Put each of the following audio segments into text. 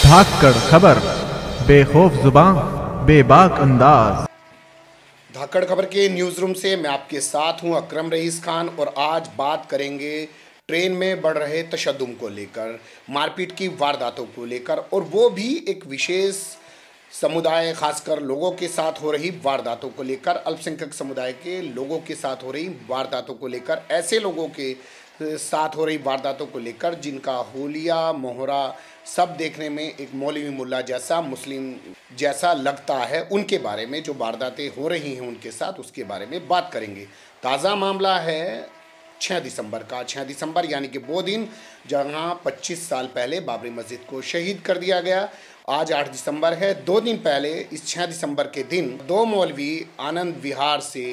धाकड़ खबर, बेखौफ जुबान, बेबाक अंदाज। धाकड़ खबर के न्यूज़ रूम से मैं आपके साथ हूं अकरम रईस खान और आज बात करेंगे ट्रेन में बढ़ रहे तशद्दुम को लेकर, मारपीट की वारदातों को लेकर, और वो भी एक विशेष समुदाय खासकर लोगों के साथ हो रही वारदातों को लेकर, अल्पसंख्यक समुदाय के लोगों के साथ हो रही वारदातों को लेकर, ऐसे लोगों के साथ हो रही वारदातों को लेकर जिनका होलिया मोहरा सब देखने में एक मौलवी मुल्ला जैसा मुस्लिम जैसा लगता है, उनके बारे में जो वारदातें हो रही हैं उनके साथ, उसके बारे में बात करेंगे। ताज़ा मामला है 6 दिसंबर का। 6 दिसंबर यानी कि वो दिन जहां 25 साल पहले बाबरी मस्जिद को शहीद कर दिया गया। आज 8 दिसंबर है। 2 दिन पहले इस 6 दिसंबर के दिन दो मौलवी आनंद विहार से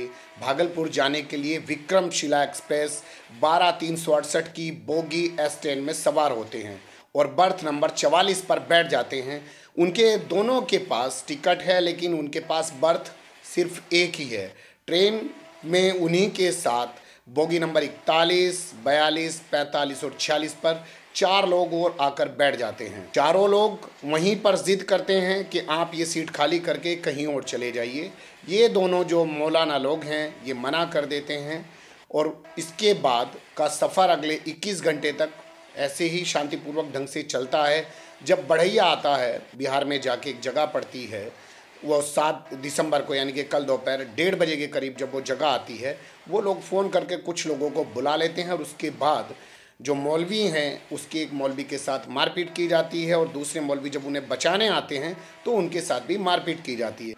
भागलपुर जाने के लिए विक्रमशिला एक्सप्रेस 12368 की बोगी S10 में सवार होते हैं और बर्थ नंबर 44 पर बैठ जाते हैं। उनके दोनों के पास टिकट है लेकिन उनके पास बर्थ सिर्फ एक ही है। ट्रेन में उन्हीं के साथ बोगी नंबर 41, 42, 45 और 46 पर 4 लोग और आकर बैठ जाते हैं। चारों लोग वहीं पर जिद करते हैं कि आप ये सीट खाली करके कहीं और चले जाइए। ये दोनों जो मौलाना लोग हैं ये मना कर देते हैं और इसके बाद का सफ़र अगले 21 घंटे तक ऐसे ही शांतिपूर्वक ढंग से चलता है। जब बढ़ैया आता है, बिहार में जाके एक जगह पड़ती है, वो 7 दिसंबर को यानी कि कल दोपहर 1:30 बजे के करीब जब वो जगह आती है, वो लोग फ़ोन करके कुछ लोगों को बुला लेते हैं और उसके बाद जो मौलवी हैं उसके एक मौलवी के साथ मारपीट की जाती है और दूसरे मौलवी जब उन्हें बचाने आते हैं तो उनके साथ भी मारपीट की जाती है।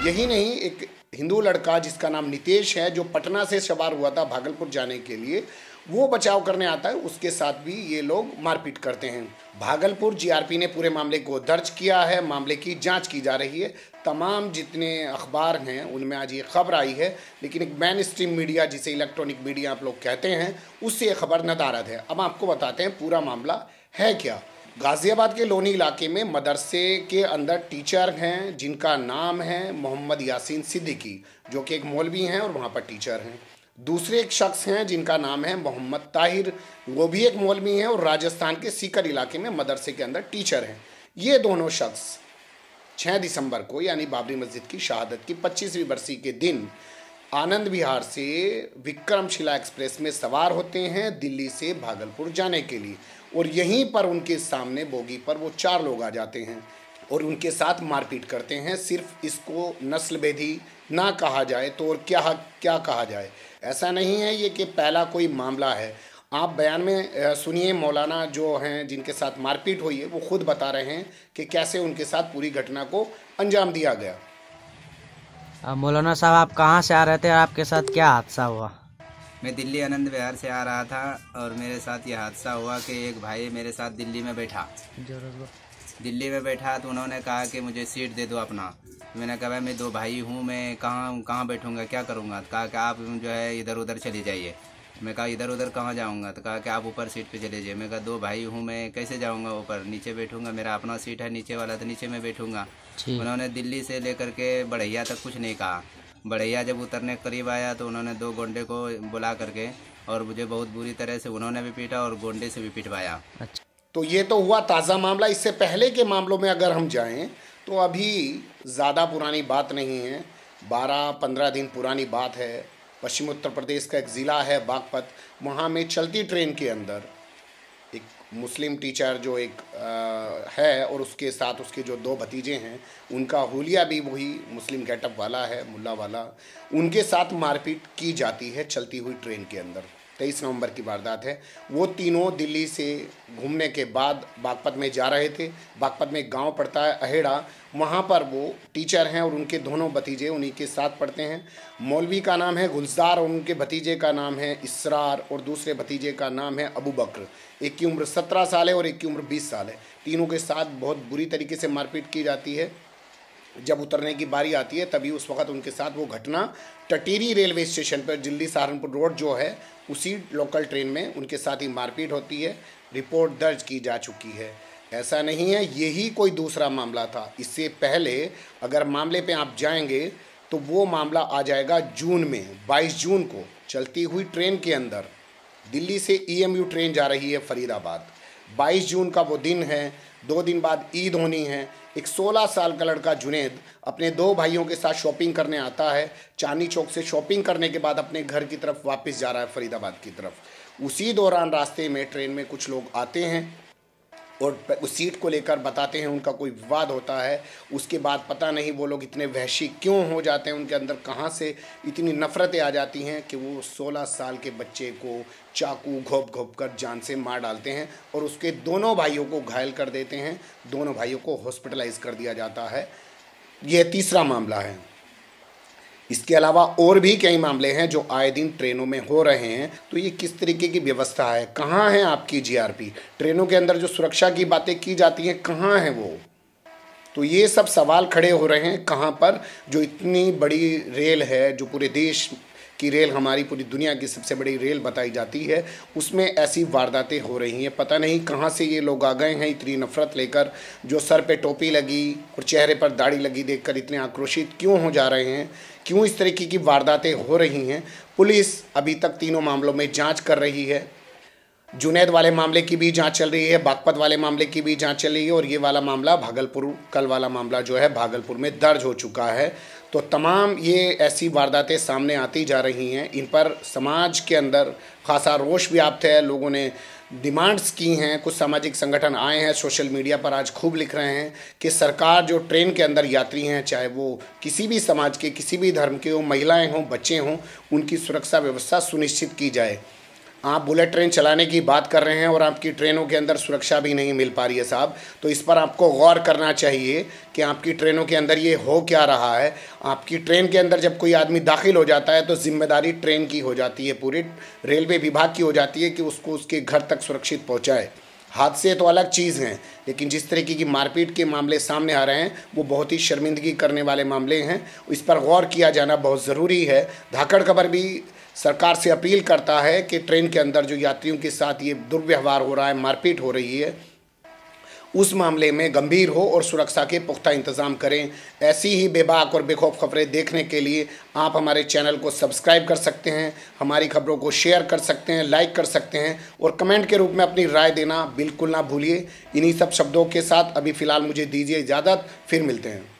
यही नहीं, एक हिंदू लड़का जिसका नाम नितेश है जो पटना से सवार हुआ था भागलपुर जाने के लिए, वो बचाव करने आता है, उसके साथ भी ये लोग मारपीट करते हैं। भागलपुर जीआरपी ने पूरे मामले को दर्ज किया है। मामले की जांच की जा रही है। तमाम जितने अखबार हैं उनमें आज ये खबर आई है, लेकिन एक मेन स्ट्रीम मीडिया जिसे इलेक्ट्रॉनिक मीडिया आप लोग कहते हैं उससे ये खबर नदारद है। अब आपको बताते हैं पूरा मामला है क्या। गाज़ियाबाद के लोनी इलाके में मदरसे के अंदर टीचर हैं जिनका नाम है मोहम्मद यासीन सिद्दीकी, जो कि एक मौलवी हैं और वहाँ पर टीचर हैं। दूसरे एक शख्स हैं जिनका नाम है मोहम्मद ताहिर, वो भी एक मौलवी हैं और राजस्थान के सीकर इलाके में मदरसे के अंदर टीचर हैं। ये दोनों शख्स 6 दिसंबर को यानी बाबरी मस्जिद की शहादत की 25वीं बरसी के दिन आनंद विहार से विक्रमशिला एक्सप्रेस में सवार होते हैं दिल्ली से भागलपुर जाने के लिए, और यहीं पर उनके सामने बोगी पर वो 4 लोग आ जाते हैं और उनके साथ मारपीट करते हैं। सिर्फ इसको नस्लभेदी ना कहा जाए तो और क्या कहा जाए। ऐसा नहीं है ये कि पहला कोई मामला है। आप बयान में सुनिए, मौलाना जो हैं जिनके साथ मारपीट हुई है वो खुद बता रहे हैं कि कैसे उनके साथ पूरी घटना को अंजाम दिया गया। मौलाना साहब, आप कहाँ से आ रहे थे और आपके साथ क्या हादसा हुआ? मैं दिल्ली आनंद विहार से आ रहा था और मेरे साथ ये हादसा हुआ कि एक भाई मेरे साथ दिल्ली में बैठा तो उन्होंने कहा कि मुझे सीट दे दो अपना। मैंने कहा भाई मैं 2 भाई हूँ, मैं कहाँ बैठूँगा, क्या करूँगा। तो कहा कि आप जो है इधर उधर चले जाइए। मैं कहा इधर उधर कहाँ जाऊँगा। तो कहा कि आप ऊपर सीट पे चले जाइए। मैं कहा 2 भाई हूँ, मैं कैसे जाऊँगा ऊपर, नीचे बैठूँगा, मेरा अपना सीट है नीचे वाला, तो नीचे में बैठूँगा। उन्होंने दिल्ली से लेकर के बढ़ैया तक कुछ नहीं कहा। बढ़ैया जब उतरने करीब आया तो उन्होंने 2 गोंडे को बुला करके और मुझे बहुत बुरी तरह से उन्होंने भी पीटा और गोंडे से भी पिटवाया। तो ये तो हुआ ताज़ा मामला। इससे पहले के मामलों में अगर हम जाएं तो अभी ज़्यादा पुरानी बात नहीं है, 12-15 दिन पुरानी बात है। पश्चिम उत्तर प्रदेश का एक ज़िला है बागपत, वहाँ में चलती ट्रेन के अंदर एक मुस्लिम टीचर जो एक है और उसके साथ उसके जो 2 भतीजे हैं, उनका हुलिया भी वही मुस्लिम गेटअप वाला है, मुल्ला वाला, उनके साथ मारपीट की जाती है चलती हुई ट्रेन के अंदर। 23 नवंबर की वारदात है। वो तीनों दिल्ली से घूमने के बाद बागपत में जा रहे थे। बागपत में एक गांव पड़ता है अहेड़ा, वहाँ पर वो टीचर हैं और उनके दोनों भतीजे उन्हीं के साथ पढ़ते हैं। मौलवी का नाम है गुलजार और उनके भतीजे का नाम है इसरार और दूसरे भतीजे का नाम है अबू बकर। एक की उम्र 17 साल है और एक की उम्र 20 साल है। तीनों के साथ बहुत बुरी तरीके से मारपीट की जाती है। जब उतरने की बारी आती है तभी उस वक्त उनके साथ वो घटना टटीरी रेलवे स्टेशन पर, दिल्ली सहारनपुर रोड जो है, उसी लोकल ट्रेन में उनके साथ ही मारपीट होती है। रिपोर्ट दर्ज की जा चुकी है। ऐसा नहीं है यही कोई दूसरा मामला था। इससे पहले अगर मामले पे आप जाएंगे तो वो मामला आ जाएगा जून में, 22 जून को चलती हुई ट्रेन के अंदर दिल्ली से EMU ट्रेन जा रही है फरीदाबाद। 22 जून का वो दिन है, 2 दिन बाद ईद होनी है। एक 16 साल का लड़का जुनैद अपने 2 भाइयों के साथ शॉपिंग करने आता है। चांदनी चौक से शॉपिंग करने के बाद अपने घर की तरफ वापस जा रहा है फरीदाबाद की तरफ। उसी दौरान रास्ते में ट्रेन में कुछ लोग आते हैं और उस सीट को लेकर बताते हैं, उनका कोई विवाद होता है। उसके बाद पता नहीं वो लोग इतने वहशी क्यों हो जाते हैं, उनके अंदर कहाँ से इतनी नफ़रतें आ जाती हैं कि वो 16 साल के बच्चे को चाकू घोंप घोंप कर जान से मार डालते हैं और उसके दोनों भाइयों को घायल कर देते हैं। दोनों भाइयों को हॉस्पिटलाइज कर दिया जाता है। यह तीसरा मामला है। इसके अलावा और भी कई मामले हैं जो आए दिन ट्रेनों में हो रहे हैं। तो ये किस तरीके की व्यवस्था है, कहाँ है आपकी GRP? ट्रेनों के अंदर जो सुरक्षा की बातें की जाती हैं कहाँ है वो? तो ये सब सवाल खड़े हो रहे हैं कहाँ पर? जो इतनी बड़ी रेल है, जो पूरे देश की रेल, हमारी पूरी दुनिया की सबसे बड़ी रेल बताई जाती है, उसमें ऐसी वारदातें हो रही हैं। पता नहीं कहाँ से ये लोग आ गए हैं इतनी नफ़रत लेकर, जो सर पे टोपी लगी और चेहरे पर दाढ़ी लगी देखकर इतने आक्रोशित क्यों हो जा रहे हैं, क्यों इस तरीके की वारदातें हो रही हैं। पुलिस अभी तक तीनों मामलों में जांच कर रही है। जुनैद वाले मामले की भी जांच चल रही है, बागपत वाले मामले की भी जांच चल रही है और ये वाला मामला भागलपुर, कल वाला मामला जो है भागलपुर में दर्ज हो चुका है। तो तमाम ये ऐसी वारदातें सामने आती जा रही हैं। इन पर समाज के अंदर खासा रोष व्याप्त है। लोगों ने डिमांड्स की हैं, कुछ सामाजिक संगठन आए हैं, सोशल मीडिया पर आज खूब लिख रहे हैं कि सरकार जो ट्रेन के अंदर यात्री हैं, चाहे वो किसी भी समाज के, किसी भी धर्म के हों, महिलाएं हों, बच्चे हों, उनकी सुरक्षा व्यवस्था सुनिश्चित की जाए। आप बुलेट ट्रेन चलाने की बात कर रहे हैं और आपकी ट्रेनों के अंदर सुरक्षा भी नहीं मिल पा रही है साहब। तो इस पर आपको गौर करना चाहिए कि आपकी ट्रेनों के अंदर ये हो क्या रहा है। आपकी ट्रेन के अंदर जब कोई आदमी दाखिल हो जाता है तो जिम्मेदारी ट्रेन की हो जाती है, पूरी रेलवे विभाग की हो जाती है कि उसको उसके घर तक सुरक्षित पहुँचाए। हादसे तो अलग चीज़ हैं, लेकिन जिस तरीके की मारपीट के मामले सामने आ रहे हैं वो बहुत ही शर्मिंदगी करने वाले मामले हैं। इस पर गौर किया जाना बहुत ज़रूरी है। धाकड़ खबर भी सरकार से अपील करता है कि ट्रेन के अंदर जो यात्रियों के साथ ये दुर्व्यवहार हो रहा है, मारपीट हो रही है, उस मामले में गंभीर हो और सुरक्षा के पुख्ता इंतजाम करें। ऐसी ही बेबाक और बेखौफ खबरें देखने के लिए आप हमारे चैनल को सब्सक्राइब कर सकते हैं, हमारी खबरों को शेयर कर सकते हैं, लाइक कर सकते हैं और कमेंट के रूप में अपनी राय देना बिल्कुल ना भूलिए। इन्हीं सब शब्दों के साथ अभी फ़िलहाल मुझे दीजिए इजाज़त, फिर मिलते हैं।